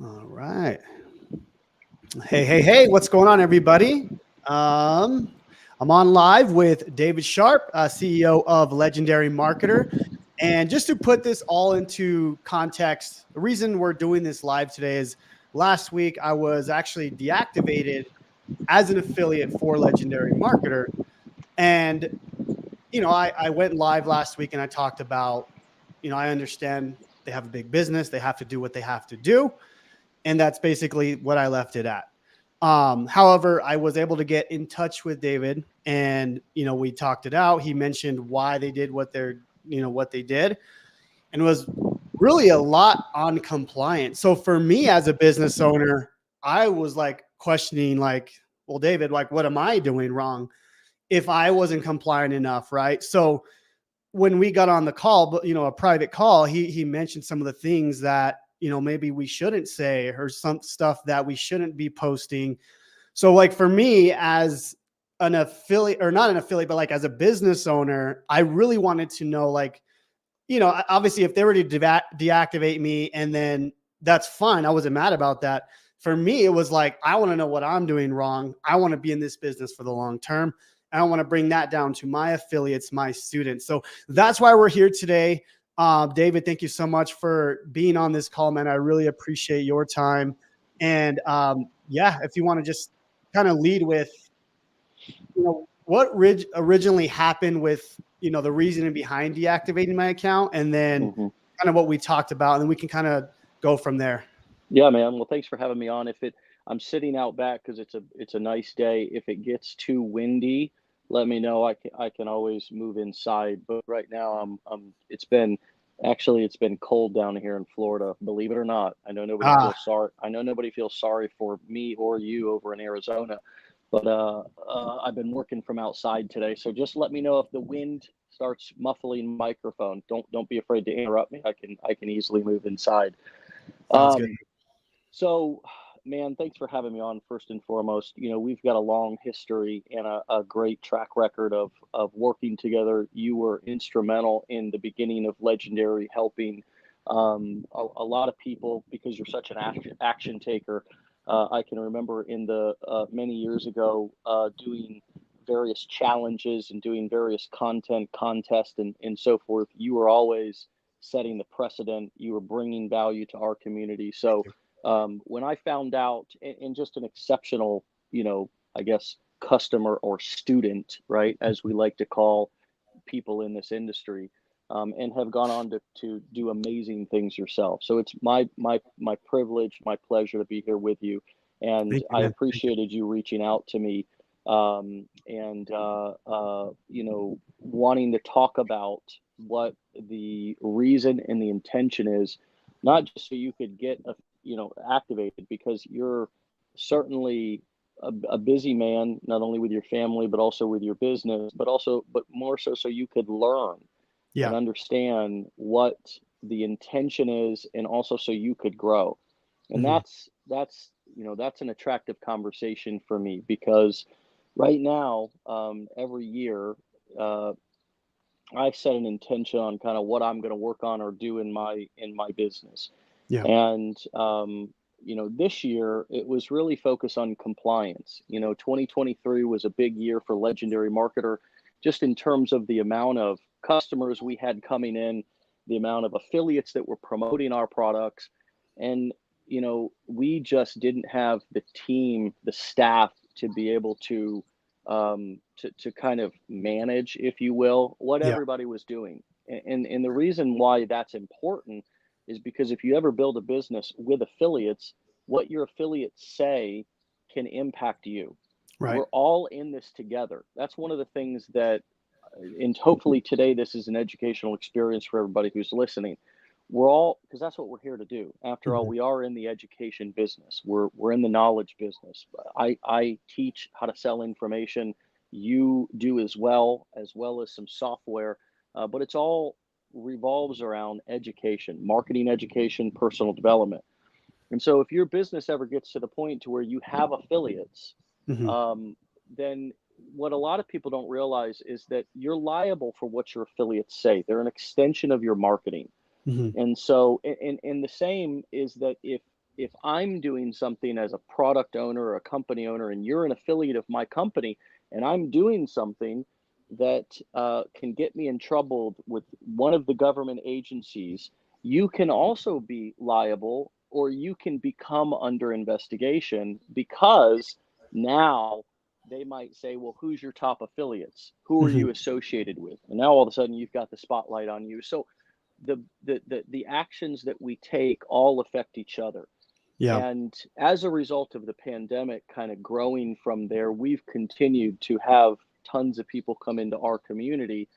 All right. Hey, what's going on, everybody? I'm on live with David Sharp, CEO of Legendary Marketer. And just to put this all into context, the reason we're doing this live today is last week I was actually deactivated as an affiliate for Legendary Marketer. And, I went live last week and I talked about, I understand they have a big business, they have to do what they have to do. And that's basically what I left it at. However, I was able to get in touch with David and, we talked it out. He mentioned why they did what they did, and it was really a lot on compliance. So for me as a business owner, I was like questioning like, well, David, like, what am I doing wrong if I wasn't compliant enough? Right. So when we got on the call, but a private call, he mentioned some of the things that, maybe we shouldn't say, or some stuff that we shouldn't be posting. So like for me as an affiliate, or not an affiliate, but like as a business owner, I really wanted to know, like, obviously if they were to deactivate me, and then that's fine. I wasn't mad about that. For me, it was like, I want to know what I'm doing wrong. I want to be in this business for the long term. I want to bring that down to my affiliates, my students. So that's why we're here today. David, thank you so much for being on this call, man. I really appreciate your time. And if you want to just kind of lead with, what originally happened with, the reasoning behind deactivating my account, and then kind of what we talked about, and then we can kind of go from there. Yeah, man. Well, thanks for having me on. I'm sitting out back because it's a nice day. If it gets too windy, let me know. I can always move inside. But right now, it's been cold down here in Florida. Believe it or not, I know nobody feels sorry. I know nobody feels sorry for me or you over in Arizona. But I've been working from outside today, so just let me know if the wind starts muffling the microphone. Don't be afraid to interrupt me. I can easily move inside. Sounds good. So, man, thanks for having me on first and foremost. We've got a long history and a great track record of working together. You were instrumental in the beginning of Legendary, helping a lot of people because you're such an action taker. I can remember in the many years ago doing various challenges and doing various content contests and so forth. You were always setting the precedent. You were bringing value to our community. So when I found out, and just an exceptional, I guess, customer or student, right, as we like to call people in this industry, and have gone on to do amazing things yourself. So it's my privilege, my pleasure to be here with you, and Thank you, I man. appreciated you reaching out to me, and wanting to talk about what the reason and the intention is, not just so you could get activated, because you're certainly a busy man, not only with your family but also with your business, but more so you could learn and Yeah. understand what the intention is, and also so you could grow. And Mhm. that's an attractive conversation for me, because right now, every year, uh, I set an intention on kind of what I'm going to work on or do in my business. Yeah. And this year it was really focused on compliance. 2023 was a big year for Legendary Marketer, just in terms of the amount of customers we had coming in, the amount of affiliates that were promoting our products, and we just didn't have the team, the staff, to be able to kind of manage, if you will, what Yeah. everybody was doing. And the reason why that's important is because if you ever build a business with affiliates, what your affiliates say can impact you. Right. We're all in this together. That's one of the things that, and hopefully today this is an educational experience for everybody who's listening. We're all, because that's what we're here to do. After all, Mhm. we are in the education business. We're in the knowledge business. I teach how to sell information. You do as well as some software, but it's all revolves around education, marketing education, personal development. And so if your business ever gets to the point to where you have affiliates, Mhm. um, then what a lot of people don't realize is that you're liable for what your affiliates say. They're an extension of your marketing. Mhm. And so, and the same is that if I'm doing something as a product owner or a company owner, and you're an affiliate of my company, and I'm doing something that can get me in trouble with one of the government agencies, you can also be liable, or you can become under investigation, because now they might say, well, who's your top affiliates? Who are Mhm. you associated with? And now all of a sudden you've got the spotlight on you. So the actions that we take all affect each other. Yeah. And as a result of the pandemic kind of growing from there, we've continued to have tons of people come into our community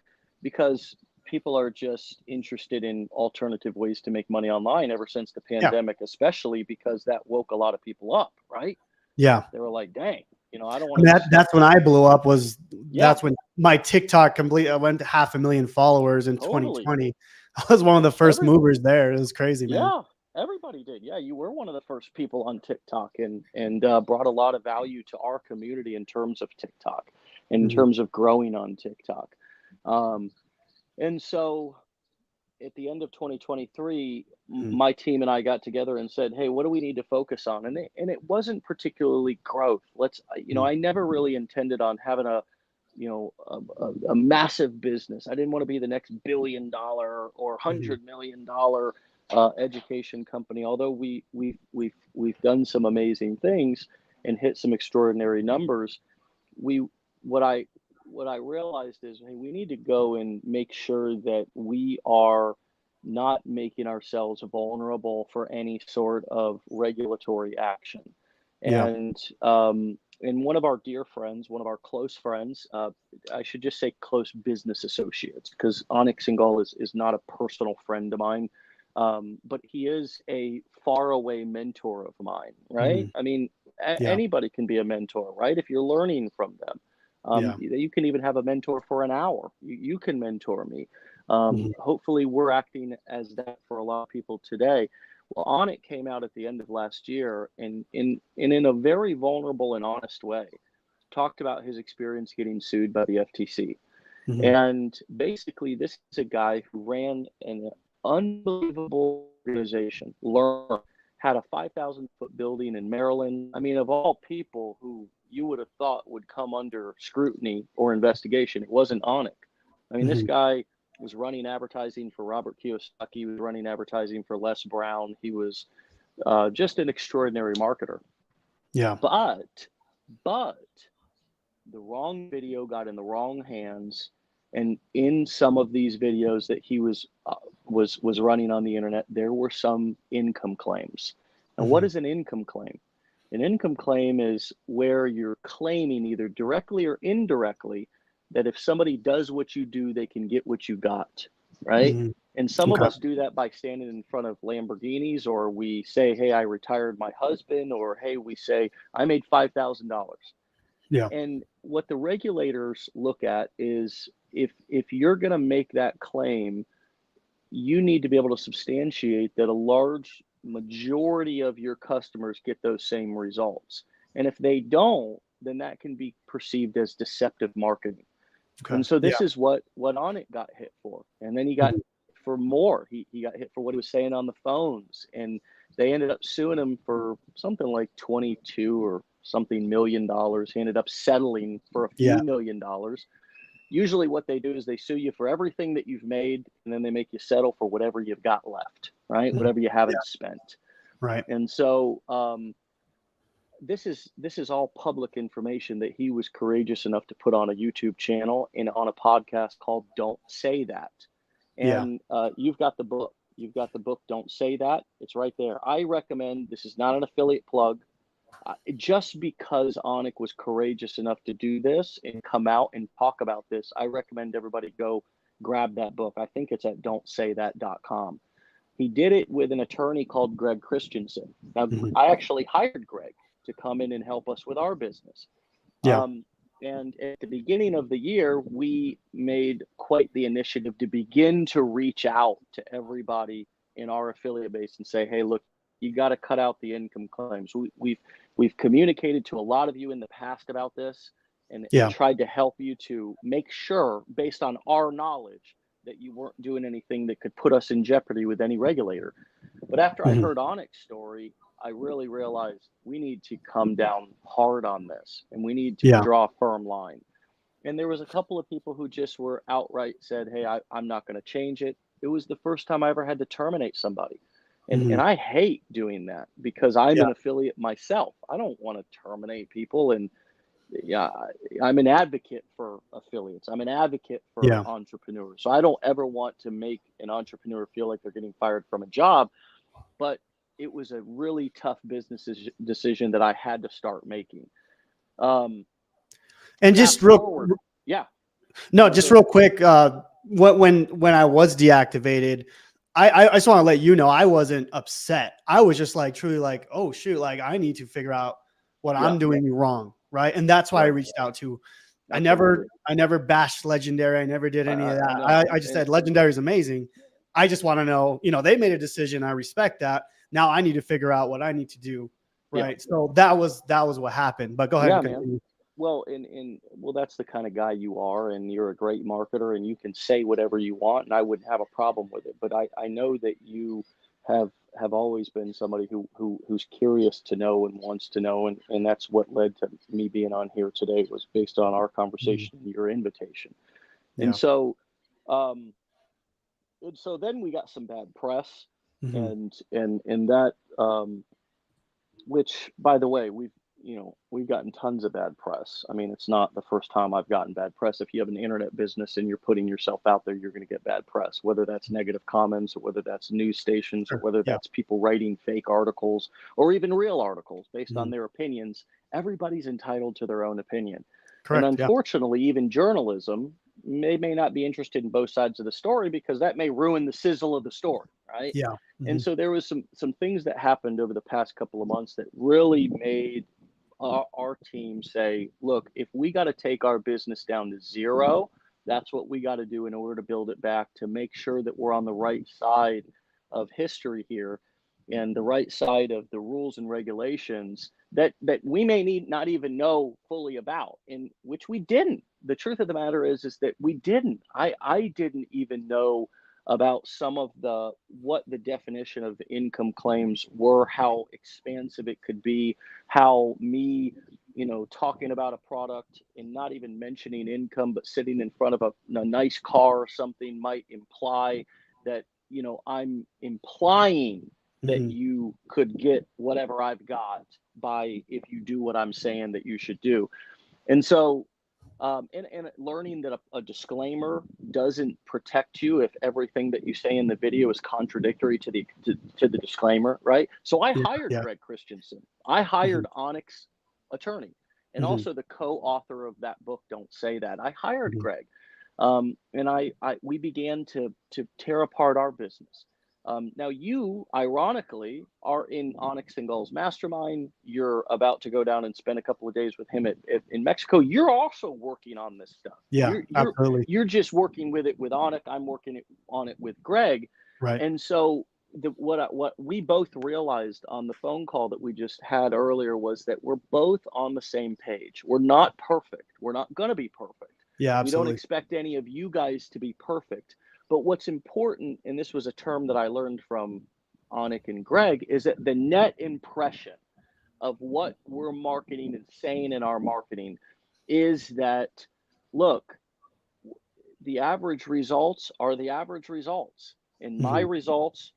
because people are just interested in alternative ways to make money online ever since the Yeah. pandemic, especially because that woke a lot of people up, right? Yeah. They were like, dang, I don't I want to mean, be stuck. that's when I blew up. Yeah, That's when my TikTok I went to 500,000 followers in totally. 2020. I was one of the first Every movers there. It was crazy, man. Yeah, everybody did. Yeah, you were one of the first people on TikTok, and brought a lot of value to our community in terms of TikTok, and in Mhm. terms of growing on TikTok. Um, and so at the end of 2023, Mhm. my team and I got together and said, "Hey, what do we need to focus on?" And it wasn't particularly growth. Mhm. I never really intended on having a massive business. I didn't want to be the next $1 billion or Mhm. $100 million education company. Although we've done some amazing things and hit some extraordinary numbers, we what I what I realized is, hey, we need to go and make sure that we are not making ourselves vulnerable for any sort of regulatory action. Yeah. And one of our dear friends, one of our close friends, I should just say close business associates, because Onyx Singal is not a personal friend of mine, but he is a faraway mentor of mine, right? Mhm. I mean, Yeah. anybody can be a mentor, right? If you're learning from them. Yeah. You can even have a mentor for an hour. You can mentor me. Mhm. Hopefully, we're acting as that for a lot of people today. Well, Onnit came out at the end of last year, and in a very vulnerable and honest way, talked about his experience getting sued by the FTC. Mhm. And basically, this is a guy who ran an unbelievable organization, Learn, had a 5,000-foot building in Maryland. I mean, of all people who you would have thought would come under scrutiny or investigation, it wasn't Onic. I mean, this Mhm. guy was running advertising for Robert Kiyosaki. He was running advertising for Les Brown. He was just an extraordinary marketer. Yeah. But the wrong video got in the wrong hands, and in some of these videos that he was running on the internet, there were some income claims. And what Mhm. is an income claim? An income claim is where you're claiming, either directly or indirectly, that if somebody does what you do, they can get what you got, right? Mhm. And some of Okay. us do that by standing in front of Lamborghinis, or we say, hey, I retired my husband, or hey, we say, I made $5,000. Yeah. And what the regulators look at is, if you're going to make that claim, you need to be able to substantiate that a large majority of your customers get those same results. And if they don't, then that can be perceived as deceptive marketing. Okay. And so Yeah. this is what Onnit got hit for. And then he got Mhm. for more. He got hit for what he was saying on the phones. And they ended up suing him for something like 22 or something $1 million. He ended up settling for a Yeah. few $1 million. Usually what they do is they sue you for everything that you've made, and then they make you settle for whatever you've got left, right? Mhm. Whatever you Yeah. haven't spent. Right. And so this is all public information that he was courageous enough to put on a YouTube channel and on a podcast called "Don't Say That." Yeah. And you've got the book. You've got the book. Don't Say That. It's right there. I recommend. This is not an affiliate plug. Just because Onik was courageous enough to do this and come out and talk about this, I recommend everybody go grab that book. I think it's at don'tsaythat.com. He did it with an attorney called Greg Christensen. Now, Mhm. I actually hired Greg to come in and help us with our business. Yeah. Um, and at the beginning of the year, we made quite the initiative to begin to reach out to everybody in our affiliate base and say, hey, look, you got to cut out the income claims. We've communicated to a lot of you in the past about this, and Yeah. tried to help you to make sure, based on our knowledge, that you weren't doing anything that could put us in jeopardy with any regulator. But after I Mhm. heard Onyx's story, I really realized we need to come down hard on this and we need to Yeah. draw a firm line. And there was a couple of people who just were outright said, hey, I'm not going to change it. It was the first time I ever had to terminate somebody. And I hate doing that because I'm Yeah. an affiliate myself. I don't want to terminate people. And yeah, I'm an advocate for affiliates. I'm an advocate for Yeah. entrepreneurs. So I don't ever want to make an entrepreneur feel like they're getting fired from a job. But it was a really tough business decision that I had to start making. And Fast just real, forward, yeah. no, No, just go real ahead. quick. When I was deactivated, I just want to let you know I wasn't upset. I was just like truly like, oh shoot, like I need to figure out what Yeah, I'm doing wrong, right? And that's why I right. reached out to. Absolutely. I never bashed Legendary. I never did any of I that. know. I just And said Legendary is amazing. I just want to know, they made a decision. I respect that. Now I need to figure out what I need to do, yeah, right? So that was what happened. But go ahead yeah, and man. continue. Well, well, that's the kind of guy you are, and you're a great marketer, and you can say whatever you want, and I wouldn't have a problem with it. But I know that you have have always been somebody who's curious to know and wants to know, and that's what led to me being on here today was based on our Mhm. conversation and your invitation. And Yeah. so, um, and so then we got some bad press, Mhm. and that which, by the way, we've gotten tons of bad press. I mean, it's not the first time I've gotten bad press. If you have an internet business and you're putting yourself out there, you're going to get bad press, whether that's negative comments or whether that's news stations or Sure. whether Yeah. that's people writing fake articles or even real articles based on Mhm. their opinions. Everybody's entitled to their own opinion. And Correct. Yeah. unfortunately, even journalism may not be interested in both sides of the story because that may ruin the sizzle of the story, right? Yeah. And Mhm. so there was some things that happened over the past couple of months that really made our team say, look, if we got to take our business down to zero, that's what we got to do in order to build it back to make sure that we're on the right side of history here and the right side of the rules and regulations that we may need not even know fully about, and which we didn't. The truth of the matter is that we didn't. I didn't even know about some of the what the definition of income claims were, how expansive it could be, how me, talking about a product and not even mentioning income, but sitting in front of a nice car or something might imply that, I'm implying that Mhm. you could get whatever I've got by if you do what I'm saying that you should do. And so and learning that a disclaimer doesn't protect you if everything that you say in the video is contradictory to the disclaimer, right? So I Yeah. hired Yeah. Greg Christensen. I Mhm. hired Onyx attorney, and Mhm. also the co-author of that book. Don't say that. I hired Mhm. Greg, and I we began to tear apart our business. Now, you, ironically, are in Onyx and Gull's mastermind. You're about to go down and spend a couple of days with him in Mexico. You're also working on this stuff. Yeah. Absolutely. You're just working with it with Onyx. I'm working on it with Greg. Right. And so what we both realized on the phone call that we just had earlier was that we're both on the same page. We're not perfect. We're not going to be perfect. Yeah. We don't Absolutely. expect any of you guys to be perfect. But what's important, and this was a term that I learned from Anik and Greg, is that the net impression of what we're marketing and saying in our marketing is that, look, the average results are the average results. And my Mhm. results,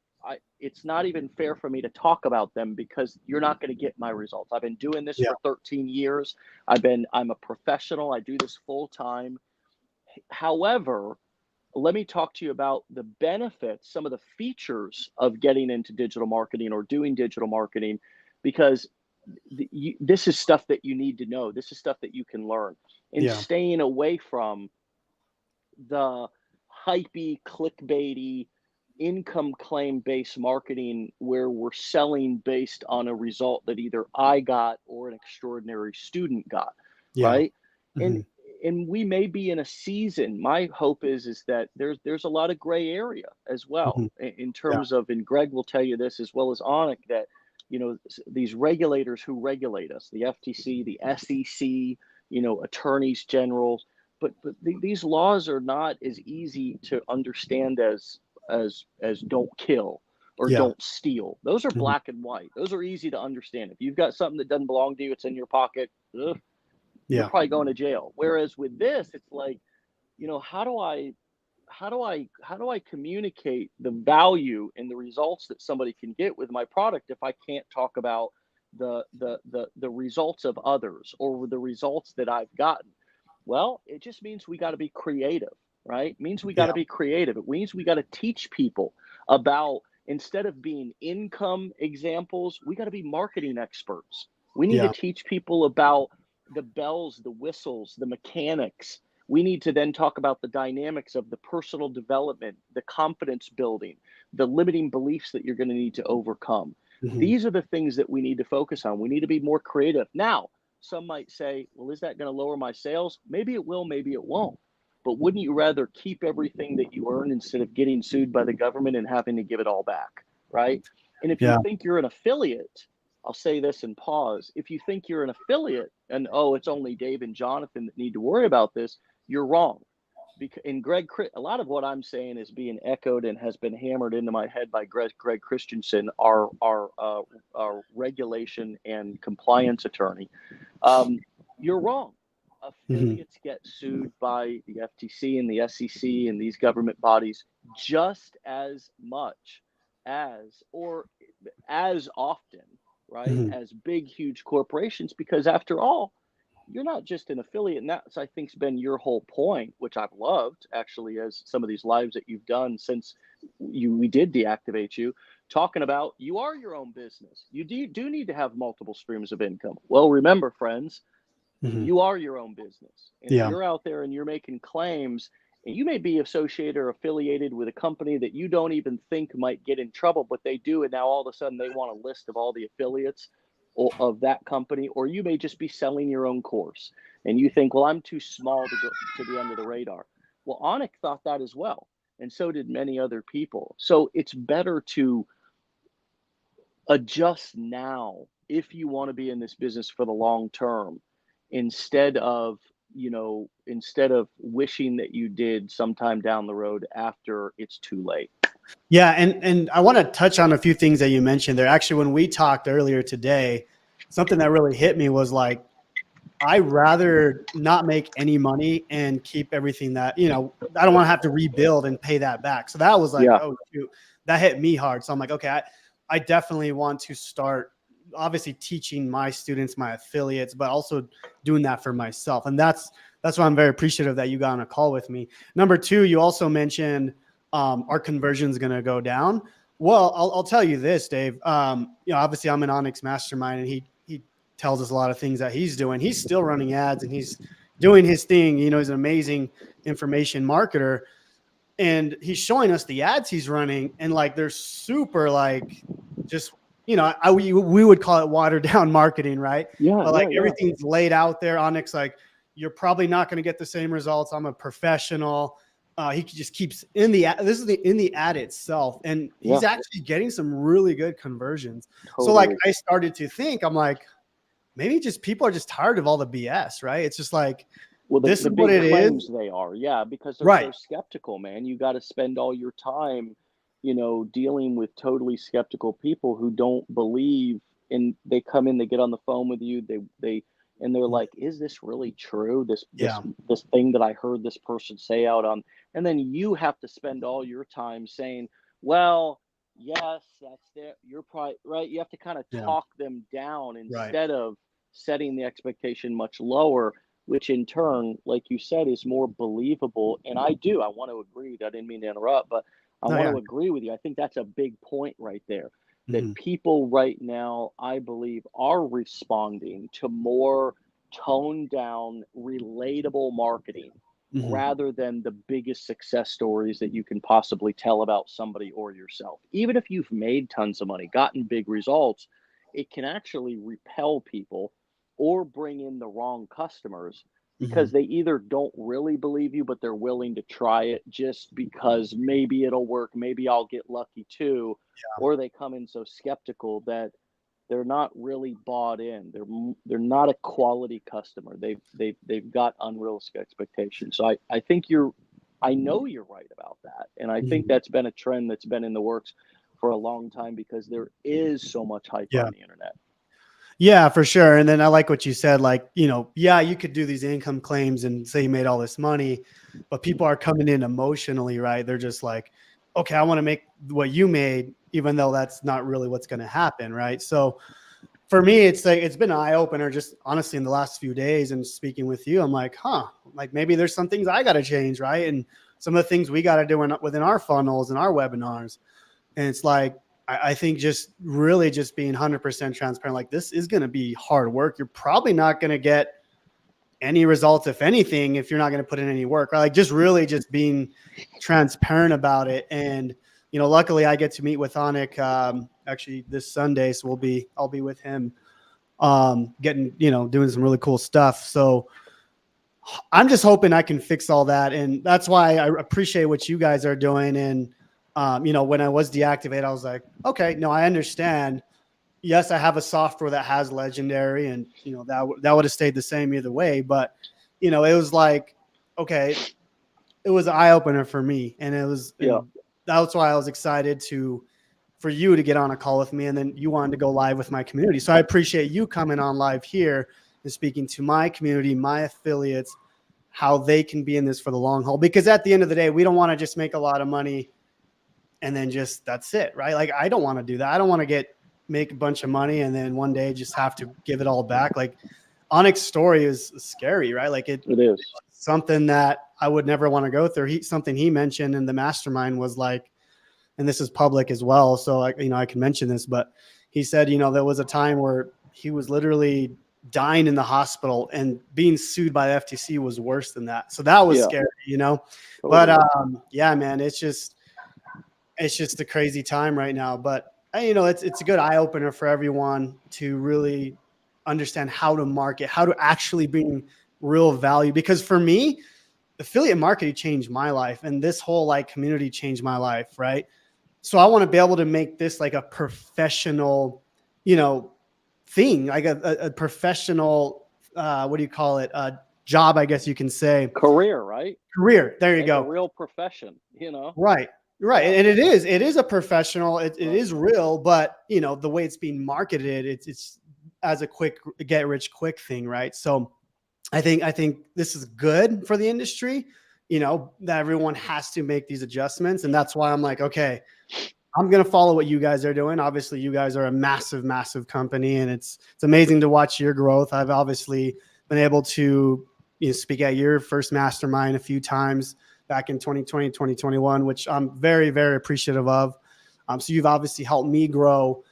it's not even fair for me to talk about them because you're not going to get my results. I've been doing this Yeah. for 13 years. I'm a professional. I do this full time. However, let me talk to you about the benefits, some of the features of getting into digital marketing or doing digital marketing, because this is stuff that you need to know. This is stuff that you can learn, and Yeah. staying away from the hypey, clickbaity, income claim based marketing where we're selling based on a result that either I got or an extraordinary student got, Yeah. right? And Mhm. and we may be in a season. My hope is that there's a lot of gray area as well Mhm. in Yeah. terms of, and Greg will tell you this as well as Onik, that these regulators who regulate us, the FTC, the SEC, attorneys generals, but these laws are not as easy to understand as don't kill, or Yeah. don't steal. Those are black and white. Those are easy to understand. If you've got something that doesn't belong to you, it's in your pocket, ugh, you're Yeah. probably going to jail. Whereas with this, it's like, how do I communicate the value and the results that somebody can get with my product if I can't talk about the results of others or the results that I've gotten? Well, it just means we got to be creative, right? It means we got Yeah. to be creative. It means we got to teach people about, instead of being income examples, we got to be marketing experts. We need to Yeah. teach people about the bells, the whistles, the mechanics. We need to then talk about the dynamics of the personal development, the confidence building, the limiting beliefs that you're going to need to overcome. Mhm. These are the things that we need to focus on. We need to be more creative. Now, some might say, well, is that going to lower my sales? Maybe it will, maybe it won't. But wouldn't you rather keep everything that you earn instead of getting sued by the government and having to give it all back? Right. And if you Yeah. think you're an affiliate, I'll say this and pause. If you think you're an affiliate and, oh, it's only Dave and Jonathan that need to worry about this, you're wrong. Because in a lot of what I'm saying is being echoed and has been hammered into my head by Greg Christensen, our regulation and compliance attorney. Um, you're wrong. Mhm. Affiliates get sued by the FTC and the SEC and these government bodies just as much as, or as often, right, Mhm. as big, huge corporations, because after all, you're not just an affiliate. And that's, I think, has been your whole point, which I've loved actually, as some of these lives that you've done since we did deactivate you, talking about you are your own business. You do need to have multiple streams of income. Well, remember, friends, Mhm. you are your own business. And if Yeah. you're out there and you're making claims, and you may be associated or affiliated with a company that you don't even think might get in trouble, but they do. And now all of a sudden they want a list of all the affiliates of that company, or you may just be selling your own course and you think, well, I'm too small to be under the radar. Well, Onik thought that as well. And so did many other people. So it's better to adjust now if you want to be in this business for the long term, instead of instead of wishing that you did sometime down the road after it's too late. Yeah, and I want to touch on a few things that you mentioned there. Actually, when we talked earlier today, something that really hit me was like, I rather not make any money and keep everything that, I don't want to have to rebuild and pay that back. So that was like, Yeah. oh shoot, that hit me hard. So I'm like, okay, I definitely want to start obviously teaching my students, my affiliates, but also doing that for myself. And that's why I'm very appreciative that you got on a call with me. Number two, you also mentioned our conversion is going to go down. Well, I'll tell you this, Dave. Obviously I'm an Onyx mastermind, and he tells us a lot of things that he's doing. He's still running ads and he's doing his thing. He's an amazing information marketer, and he's showing us the ads he's running, and like they're super like just we would call it watered down marketing, right? Yeah. But like Yeah. Yeah. everything's laid out there. Onyx, like, you're probably not going to get the same results. I'm a professional. He just keeps in the ad itself, and Yeah. he's actually getting some really good conversions. So like Totally. I started to think, I'm like, maybe just people are just tired of all the BS, right? It's just like, Well, this the is what big it is. claims they are, yeah, because they're Right. so skeptical, man. You got to spend all your time, dealing with totally skeptical people who don't believe. And they come in, they get on the phone with you, and they're like, "Is this really true? Yeah. This thing that I heard this person say out on?" And then you have to spend all your time saying, "Well, yes, that's there. You're probably right." You have to kind of Yeah. talk them down Right. instead of setting the expectation much lower, which in turn, like you said, is more believable. And I want to agree. I didn't mean to interrupt, but I No, want yeah. to agree with you. I think that's a big point right there. That Mhm. people right now, I believe, are responding to more toned down, relatable marketing Mhm. rather than the biggest success stories that you can possibly tell about somebody or yourself. Even if you've made tons of money, gotten big results, it can actually repel people or bring in the wrong customers because Mhm. they either don't really believe you, but they're willing to try it just because maybe it'll work, maybe I'll get lucky too, or they come in so skeptical that they're not really bought in. They're not a quality customer. They've got unrealistic expectations. So I think I know you're right about that, and I think Mhm. that's been a trend that's been in the works for a long time, because there is so much hype Yeah. on the internet. Yeah, for sure. And then I like what you said, like, yeah, you could do these income claims and say you made all this money, but people are coming in emotionally, right? They're just like, okay, I want to make what you made, even though that's not really what's going to happen, right? So for me, it's like, it's been an eye opener just honestly in the last few days, and speaking with you, I'm like, like maybe there's some things I got to change, right? And some of the things we got to do within our funnels and our webinars. And it's like, I think just really just being 100% transparent, like this is going to be hard work. You're probably not going to get any results, if anything, if you're not going to put in any work, right? Like just really just being transparent about it. And, luckily I get to meet with Onik actually this Sunday. So I'll be with him getting, doing some really cool stuff. So I'm just hoping I can fix all that. And that's why I appreciate what you guys are doing. And, when I was deactivated, I was like, okay, no, I understand. Yes, I have a software that has legendary, and, that would have stayed the same either way. But, it was like, okay, it was an eye opener for me. And and that's why I was excited for you to get on a call with me. And then you wanted to go live with my community. So I appreciate you coming on live here and speaking to my community, my affiliates, how they can be in this for the long haul. Because at the end of the day, we don't want to just make a lot of money and then just that's it, right? Like I don't want to do that. I don't want to make a bunch of money and then one day just have to give it all back. Like Onyx's story is scary, right? Like it is something that I would never want to go through. Something he mentioned in the mastermind was like, and this is public as well, so I can mention this, but he said, there was a time where he was literally dying in the hospital, and being sued by the FTC was worse than that. So that was scary, totally. But yeah, man, it's just a crazy time right now. But it's a good eye opener for everyone to really understand how to market, how to actually bring real value. Because for me, affiliate marketing changed my life, and this whole like community changed my life, right? So I want to be able to make this like a professional, thing, like a professional, what do you call it? Job, I guess you can say. Career, right? Career. There you like go. A real profession, Right. Right. Yeah. And it is a professional, it is real, but the way it's being marketed, it's as a quick get rich quick thing. Right. So I think this is good for the industry, that everyone has to make these adjustments. And that's why I'm like, okay, I'm going to follow what you guys are doing. Obviously you guys are a massive, massive company, and it's amazing to watch your growth. I've obviously been able to speak at your first mastermind a few times back in 2020, 2021, which I'm very, very appreciative of. So you've obviously helped me grow.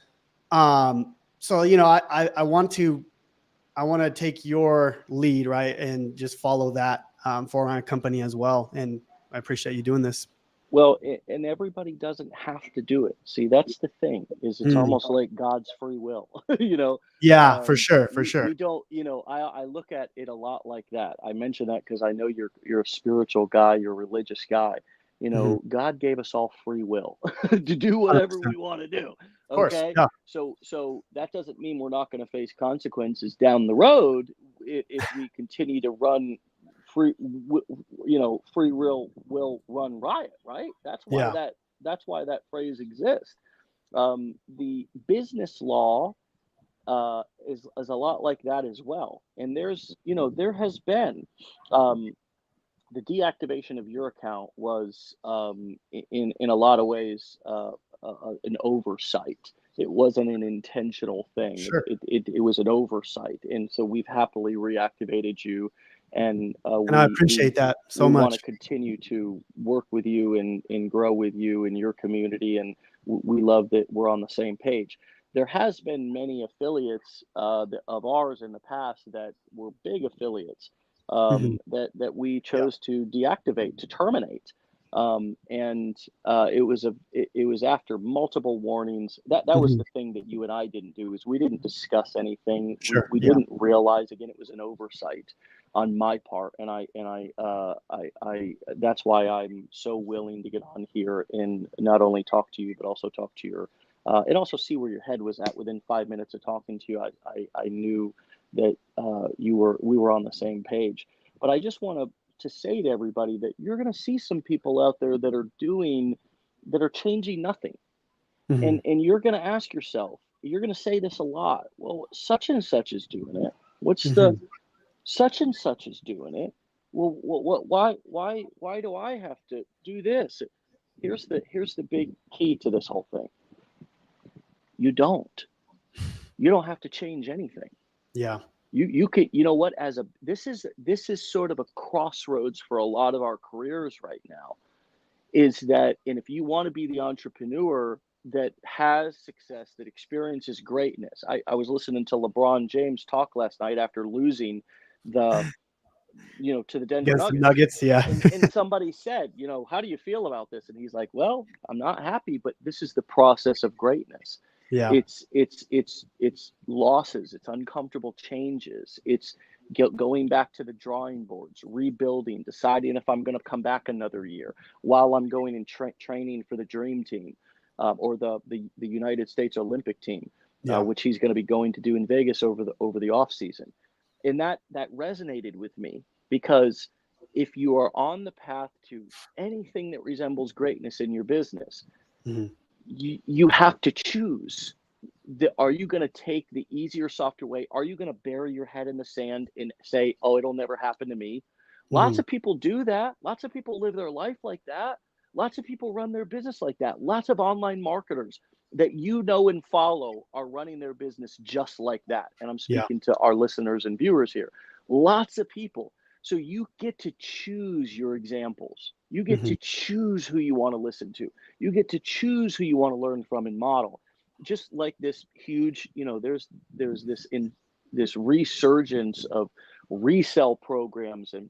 So, I want to take your lead, right, and just follow that for my company as well. And I appreciate you doing this. Well, and everybody doesn't have to do it. See, that's the thing, is it's almost like God's free will. Yeah, for sure. We don't, I look at it a lot like that. I mention that because I know you're a spiritual guy, you're a religious guy. God gave us all free will to do whatever 100%. we want to do. Of course. Okay. Yeah. So that doesn't mean we're not going to face consequences down the road if we continue to run free will run riot, right? That's why that phrase exists. The business law is a lot like that as well. And there has been the deactivation of your account was in a lot of ways an oversight. It wasn't an intentional thing. Sure. It was an oversight, and so we've happily reactivated you, and I appreciate that so we much. want to continue to work with you and grow with you in your community, and we love that we're on the same page. There has been many affiliates of ours in the past that were big affiliates that we chose to deactivate, to terminate. And it was after multiple warnings. That was the thing that you and I didn't do, is we didn't discuss anything. Sure. We didn't realize, again, it was an oversight on my part, and I that's why I'm so willing to get on here and not only talk to you, but also talk to your and also see where your head was at. Within 5 minutes of talking to you, I knew that we were on the same page. But I just want to say to everybody that you're going to see some people out there that are changing nothing. Mhm. And you're going to ask yourself, you're going to say this a lot. Well, such and such is doing it. What's the Mhm. such and such is doing it? Well, why do I have to do this? Here's the big key to this whole thing. You don't. You don't have to change anything. Yeah. You can, you know what, this is sort of a crossroads for a lot of our careers right now, is that, and if you want to be the entrepreneur that has success, that experiences greatness. I was listening to LeBron James talk last night after losing the, to the Denver Against the Nuggets. Nuggets, yeah. And somebody said, how do you feel about this? And he's like, well, I'm not happy, but this is the process of greatness. Yeah. It's losses, it's uncomfortable changes, it's going back to the drawing boards, rebuilding, deciding if I'm going to come back another year while I'm going and training for the dream team, or the United States Olympic team, Yeah. which he's going to be going to do in Vegas over the off season. And that resonated with me, because if you are on the path to anything that resembles greatness in your business, Mhm. you have to choose. Are you going to take the easier, softer way? Are you going to bury your head in the sand and say, oh, it'll never happen to me? Lots Mhm. of people do that. Lots of people live their life like that. Lots of people run their business like that. Lots of online marketers that and follow are running their business just like that. And I'm Yeah. speaking to our listeners and viewers here. Lots of people. So you get to choose your examples. You get Mhm. to choose who you want to listen to. You get to choose who you want to learn from and model. Just like this huge, there's this resurgence of resell programs, and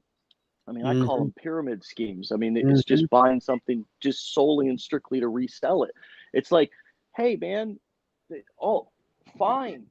I mean, I call Mhm. them pyramid schemes. I mean, it's Mhm. just buying something just solely and strictly to resell it. It's like, hey man, oh, fine,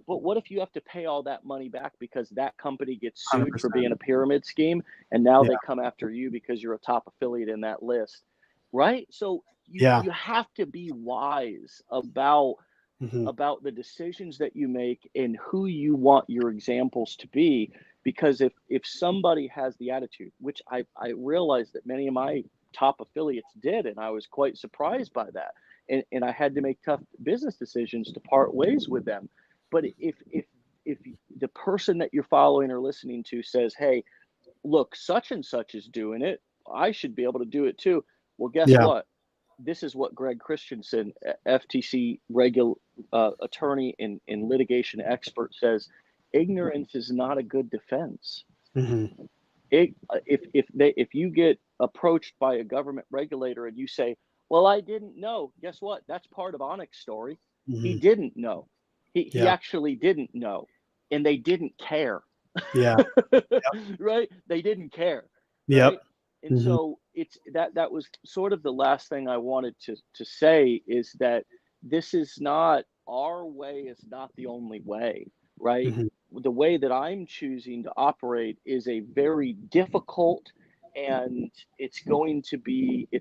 but what if you have to pay all that money back because that company gets sued for 100%. being a pyramid scheme, and now Yeah. they come after you because you're a top affiliate in that list, right? So you Yeah. you have to be wise Mhm. about the decisions that you make and who you want your examples to be. Because if somebody has the attitude, which I realized that many of my top affiliates did, and I was quite surprised by that, and I had to make tough business decisions to part ways with them. But if the person that you're following or listening to says, hey, look, such and such is doing it, I should be able to do it too. Well, guess Yeah. what? This is what Greg Christensen, FTC attorney and litigation expert, says: ignorance is not a good defense. Mhm. If you get approached by a government regulator and you say, "Well, I didn't know," guess what? That's part of Onyx's story. He Mhm. didn't know. He Yeah. actually didn't know, and they didn't care. Yeah. Right? They didn't care, Yep. right? And Mhm. so it's that was sort of the last thing I wanted to say, is that this is not, our way is not the only way, right? Mhm. The way that I'm choosing to operate is a very difficult, and it's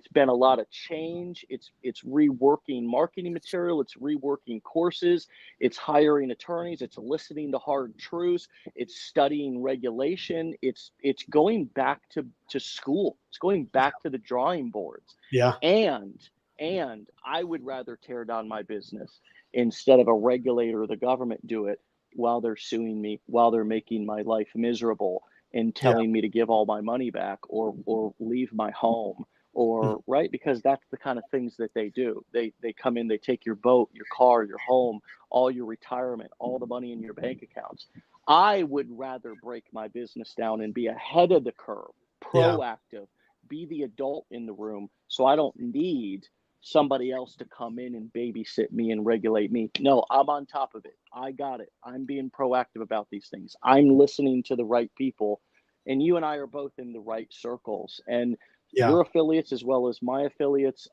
been a lot of change. It's reworking marketing material, it's reworking courses, it's hiring attorneys, it's listening to hard truths, it's studying regulation, it's going back to school, it's going back to the drawing boards. Yeah. And I would rather tear down my business instead of a regulator or the government do it while they're suing me, while they're making my life miserable and Yeah. telling me to give all my money back or leave my home, Mhm. or right, because that's the kind of things that they do. They come in, they take your boat, your car, your home, all your retirement, all the money in your bank accounts. I would rather break my business down and be ahead of the curve, Yeah. proactive, be the adult in the room, so I don't need somebody else to come in and babysit me and regulate me. No, I'm on top of it. I got it. I'm being proactive about these things. I'm listening to the right people. And you and I are both in the right circles. And Yeah. your affiliates, as well as my affiliates,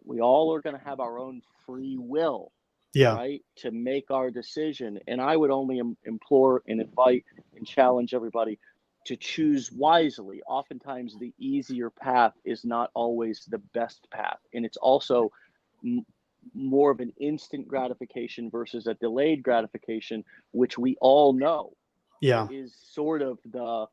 we all are going to have our own free will, Yeah. right, to make our decision. And I would only implore and invite and challenge everybody to choose wisely. Oftentimes, the easier path is not always the best path. And it's also m- more of an instant gratification versus a delayed gratification, which we all know Yeah. is sort of the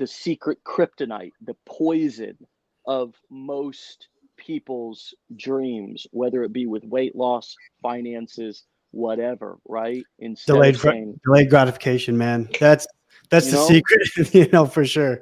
secret kryptonite, the poison of most people's dreams, whether it be with weight loss, finances, whatever, right? Instead of saying, delayed gratification, man. That's you the know, secret, for sure.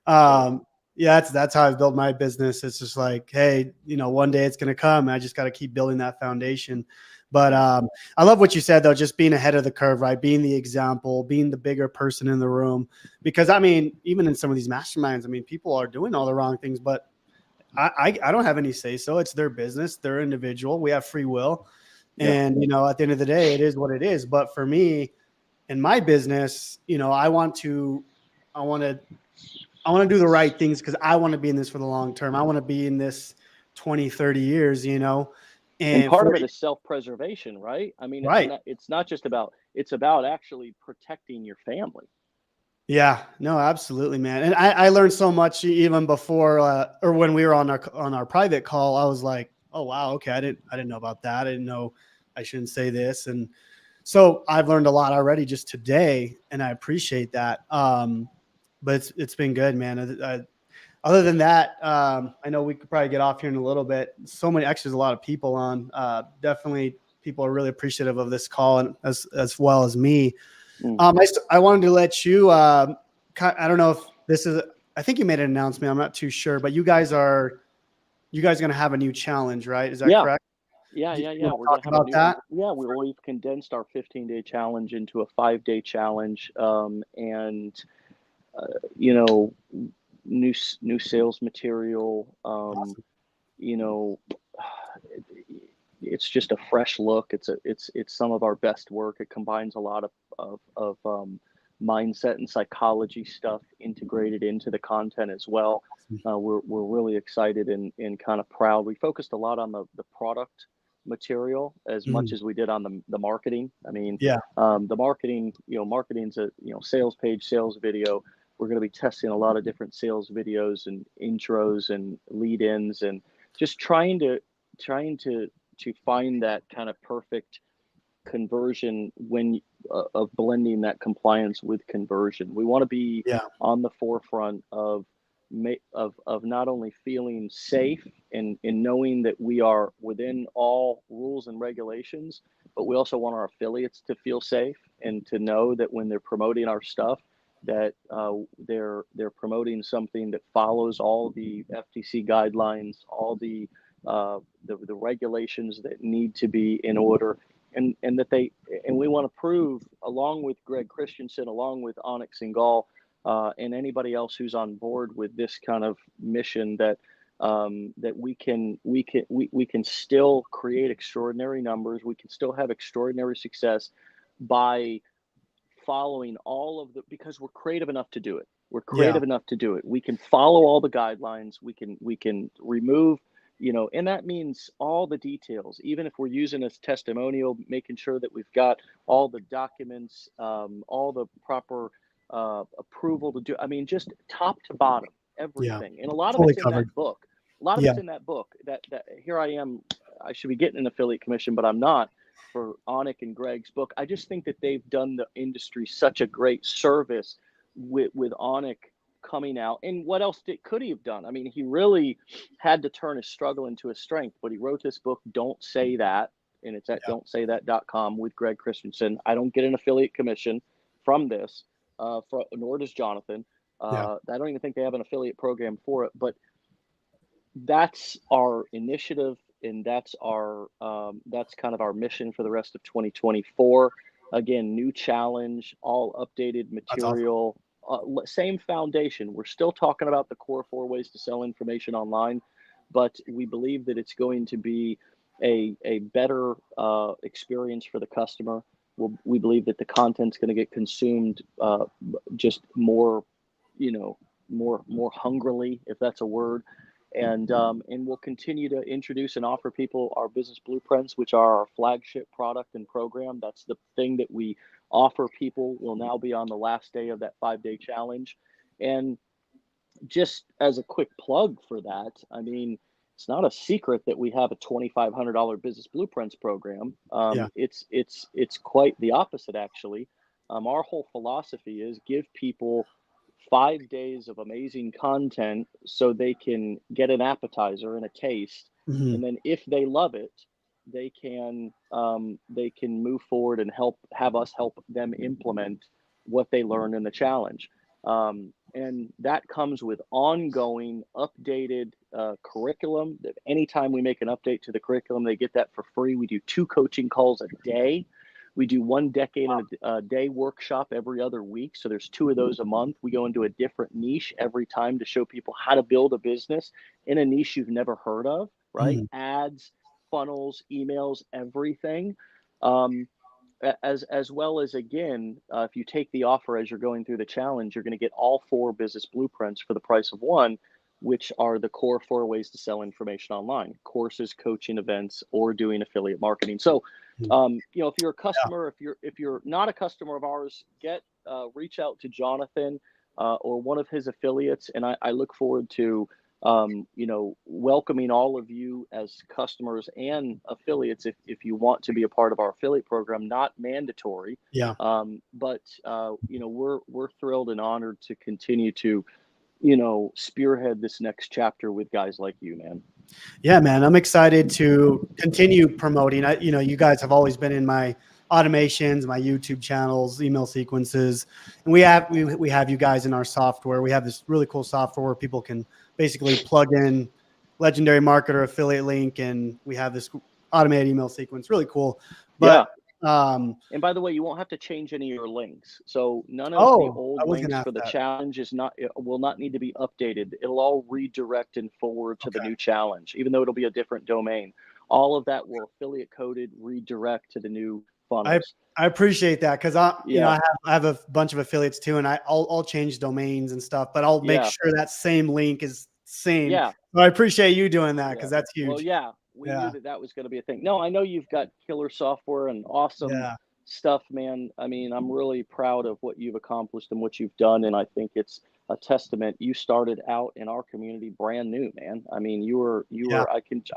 so Yeah, that's how I've built my business. It's just like, hey, one day it's going to come. I just got to keep building that foundation. But I love what you said, though, just being ahead of the curve, right? Being the example, being the bigger person in the room. Because, I mean, even in some of these masterminds, I mean, people are doing all the wrong things, but I don't have any say so. It's their business. They're individual. We have free will. yeah. And, at the end of the day, it is what it is. But for me, in my business, I want to do the right things because I want to be in this for the long term. I want to be in this 20, 30 years, And and part for of it is self-preservation, right? I mean, right. it's not just about, it's about actually protecting your family. Yeah, no, absolutely, man. And I learned so much even before or when we were on our private call. I was like, oh wow, okay, I didn't know about that. I didn't know I shouldn't say this. And so I've learned a lot already just today, and I appreciate that. But it's been good, man. Other than that, I know we could probably get off here in a little bit. So many, actually, there's a lot of people on. Definitely, people are really appreciative of this call, and as well as me. I wanted to let you. I don't know if this is. I think you made an announcement. I'm not too sure, but you guys going to have a new challenge, right? Is that Yeah. correct? Yeah, Do yeah, you yeah. want We're to gonna talk have a about new. that? Yeah, we've condensed our 15-day challenge into a 5-day challenge, and you know, new sales material. Awesome. You know, it's just a fresh look. It's some of our best work. It combines a lot of mindset and psychology stuff integrated into the content as well. We're really excited and kind of proud. We focused a lot on the product material as much Mhm. as we did on the marketing. I mean, Yeah. the marketing, marketing's a sales page, sales video. We're going to be testing a lot of different sales videos and intros and lead-ins and just trying to find that kind of perfect conversion of blending that compliance with conversion. We want to be Yeah. on the forefront of not only feeling safe and in knowing that we are within all rules and regulations, but we also want our affiliates to feel safe and to know that when they're promoting our stuff, that they're promoting something that follows all the FTC guidelines, all the regulations that need to be in order, and that and we want to prove, along with Greg Christensen, along with Onyx and Gall, and anybody else who's on board with this kind of mission, that that we can still create extraordinary numbers. We can still have extraordinary success by following all of the, because we're creative enough to do it. We're Yeah. creative enough to do it. We can follow all the guidelines. We can remove, and that means all the details. Even if we're using a testimonial, making sure that we've got all the documents, all the proper approval to do. I mean, just top to bottom, Yeah. everything. And a lot of Fully it's in that covered. book. A lot of Yeah. it's in that book. That here I am. I should be getting an affiliate commission, but I'm not, for Onik and Greg's book. I just think that they've done the industry such a great service with Onik coming out. And what else could he have done? I mean, he really had to turn his struggle into a strength, but he wrote this book, Don't Say That, and it's at Yeah. don'tsaythat.com with Greg Christensen. I don't get an affiliate commission from this, nor does Jonathan. Yeah. I don't even think they have an affiliate program for it, but that's our initiative, and that's kind of our mission for the rest of 2024. Again, new challenge, all updated That's awesome. material, same foundation. We're still talking about the core 4 ways to sell information online, but we believe that it's going to be a better experience for the customer. We believe that the content's going to get consumed just more, more hungrily, if that's a word. And we'll continue to introduce and offer people our business blueprints, which are our flagship product and program. That's the thing that we offer people. Will now be on the last day of that 5-day challenge. And just as a quick plug for that, I mean, it's not a secret that we have a $2,500 business blueprints program. Yeah. It's quite the opposite, actually. Our whole philosophy is give people 5 days of amazing content so they can get an appetizer and a taste. Mhm. And then if they love it, they can move forward and have us help them implement what they learned in the challenge. And that comes with ongoing updated curriculum. That anytime we make an update to the curriculum, they get that for free. We do 2 coaching calls a day. We do 1 decade in a day workshop every other week. So there's 2 of those a month. We go into a different niche every time to show people how to build a business in a niche you've never heard of, right? Mhm. Ads, funnels, emails, everything. Um, as well as, again, if you take the offer as you're going through the challenge, you're going to get all 4 business blueprints for the price of 1, which are the core 4 ways to sell information online: courses, coaching, events, or doing affiliate marketing. So Mhm. if you're a Yeah. customer, if you're not a customer of ours, reach out to Jonathan or one of his affiliates, and I look forward to welcoming all of you as customers and affiliates if you want to be a part of our affiliate program. Not mandatory, Yeah. but we're thrilled and honored to continue to spearhead this next chapter with guys like you, man. Yeah, man, I'm excited to continue promoting. You guys have always been in my automations, my YouTube channels, email sequences, and we have you guys in our software. We have this really cool software where people can basically plug in Legendary Marketer affiliate link, and we have this automated email sequence. Really cool. Yeah. But And by the way, you won't have to change any of your links. So none of the oh, old I was gonna links ask for the that. challenge will not need to be updated. It'll all redirect and forward to the Okay. new challenge, even though it'll be a different domain. All of that will affiliate coded redirect to the new I funnels. I appreciate that because Yeah. I have a bunch of affiliates too, and I'll change domains and stuff, but I'll make Yeah. sure that same link is same. Yeah. So I appreciate you doing that Yeah. because that's Well, huge. yeah, we knew Yeah, that that was going to be a thing. No, I know you've got killer software and awesome yeah, stuff, man. I mean, I'm really proud of what you've accomplished and what you've done, and I think it's a testament. You started out in our community brand new, man. I mean, yeah.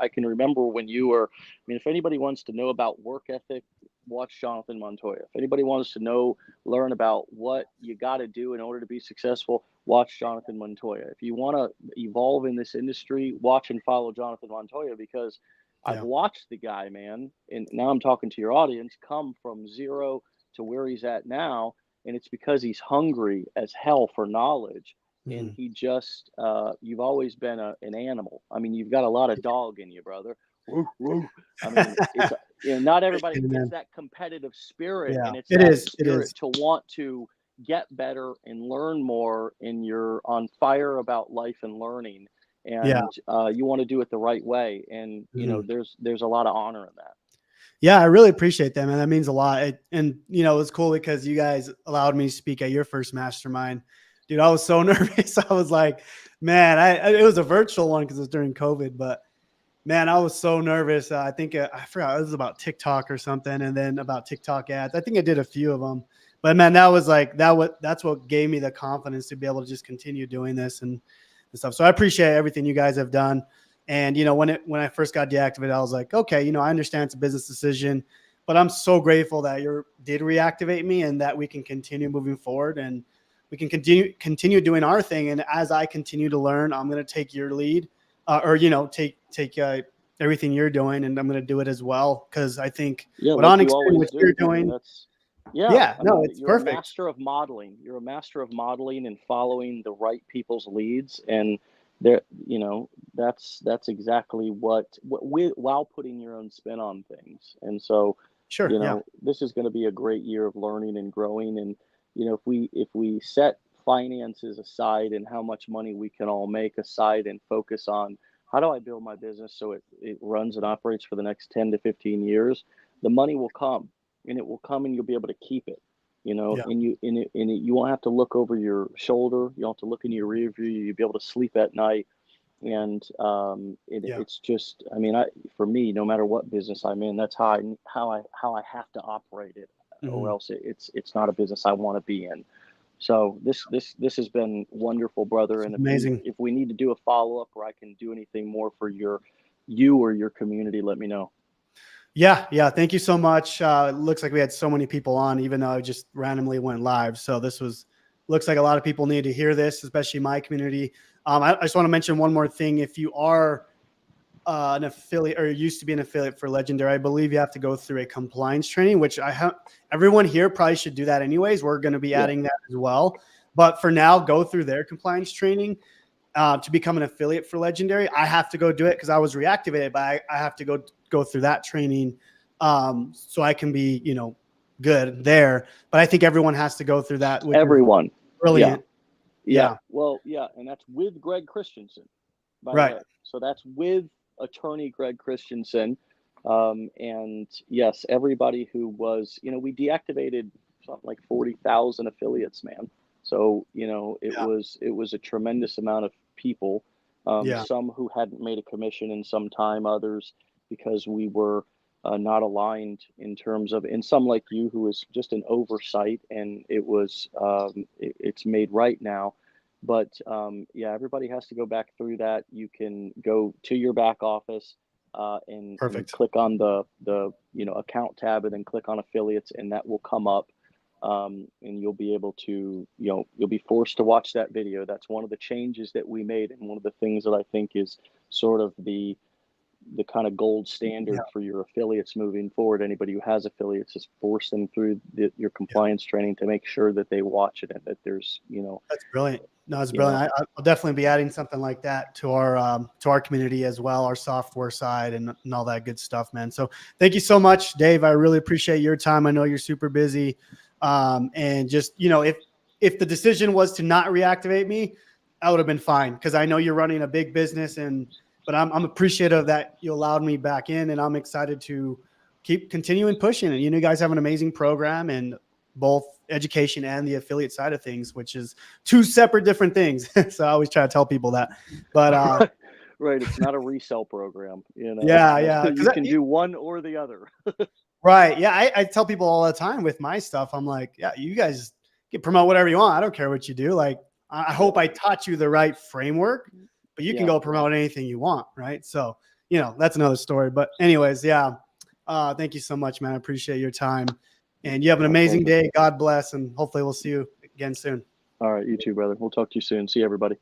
I can remember when you were. I mean, if anybody wants to know about work ethic, watch Jonathan Montoya. If anybody wants to learn about what you got to do in order to be successful, watch Jonathan Montoya. If you want to evolve in this industry, watch and follow Jonathan Montoya, because I've Yeah. watched the guy, man, and now I'm talking to your audience, come from zero to where he's at now. And it's because he's hungry as hell for knowledge. And Mhm. you've always been an animal. I mean, you've got a lot of dog in you, brother. Woo, woo. I mean, not everybody Appreciate it, gets man. that competitive spirit, Yeah, and it's it that is. It spirit is. to want to get better and learn more, and you're on fire about life and learning, Yeah. and you want to do it the right way, and Mhm. there's a lot of honor in that. Yeah, I really appreciate that, man. That means a lot. And it's cool because you guys allowed me to speak at your first mastermind. Dude, I was so nervous. I was like, man, it was a virtual one because it was during COVID, but man, I was so nervous. I think I forgot it was about TikTok or something, and then about TikTok ads. I think I did a few of them, but man, that was like that's what gave me the confidence to be able to just continue doing this and stuff. So I appreciate everything you guys have done. And when I first got deactivated, I was like, okay, I understand it's a business decision, but I'm so grateful that you did reactivate me and that we can continue moving forward and we can continue doing our thing. And as I continue to learn, I'm going to take your lead, or take everything you're doing, and I'm going to do it as well because I think Yeah, what like Onyx you doing, always what you're do. I mean, doing, yeah, yeah, I no, mean, it's perfect. you're a master of modeling and following the right people's leads, and there, that's exactly while putting your own spin on things. And so, Sure, yeah, this is going to be a great year of learning and growing. And if we set finances aside and how much money we can all make aside and focus on how do I build my business so it runs and operates for the next 10 to 15 years, the money will come, and it will come, and you'll be able to keep it. yeah, You won't have to look over your shoulder. You don't have to look into your rear view. You'll be able to sleep at night. And yeah. it's just, I mean, for me, no matter what business I'm in, that's how I have to operate it, or Mhm. else it's not a business I want to be in. So this has been wonderful, brother. This And is if we amazing. if we need to do a follow up, or I can do anything more for you or your community, let me know. Yeah, yeah. Thank you so much. It looks like we had so many people on, even though I just randomly went live. So this was looks like a lot of people need to hear this, especially my community. I just want to mention one more thing. If you are an affiliate or used to be an affiliate for Legendary, I believe you have to go through a compliance training, which I have. Everyone here probably should do that anyways. We're going to be adding that as well. But for now, go through their compliance training to become an affiliate for Legendary. I have to go do it because I was reactivated, but I have to go through that training so I can be, good there. But I think everyone has to go through that. Everyone. Brilliant. Yeah. Well, yeah. And that's with Greg Christensen, by the way. So that's with attorney Greg Christensen. And yes, everybody who was, we deactivated something like 40,000 affiliates, man. So, it was a tremendous amount of people, some who hadn't made a commission in some time, others because we were not aligned in terms of, and some like you who was just an oversight, and it was, it's made right now. But everybody has to go back through that. You can go to your back office and click on the account tab, and then click on affiliates, and that will come up. And you'll be able to, you'll be forced to watch that video. That's one of the changes that we made, and one of the things that I think is sort of the kind of gold standard for your affiliates moving forward. Anybody who has affiliates, is force them through your compliance training to make sure that they watch it, and that there's, That's brilliant. No, it's brilliant. I'll definitely be adding something like that to our community as well, our software side and all that good stuff, man. So thank you so much, Dave. I really appreciate your time. I know you're super busy. And just, if the decision was to not reactivate me, I would have been fine, because I know you're running a big business, but I'm appreciative that you allowed me back in, and I'm excited to keep continuing pushing. And you guys have an amazing program, and both education and the affiliate side of things, which is two separate different things. So I always try to tell people that, but right. It's not a resell program, Yeah. You can do one or the other. Right. Yeah. I tell people all the time with my stuff, I'm like, yeah, you guys can promote whatever you want. I don't care what you do. Like, I hope I taught you the right framework, but you can go promote anything you want. Right. So, that's another story. But anyways, thank you so much, man. I appreciate your time, and you have an amazing day. God bless. And hopefully we'll see you again soon. All right. You too, brother. We'll talk to you soon. See you, everybody.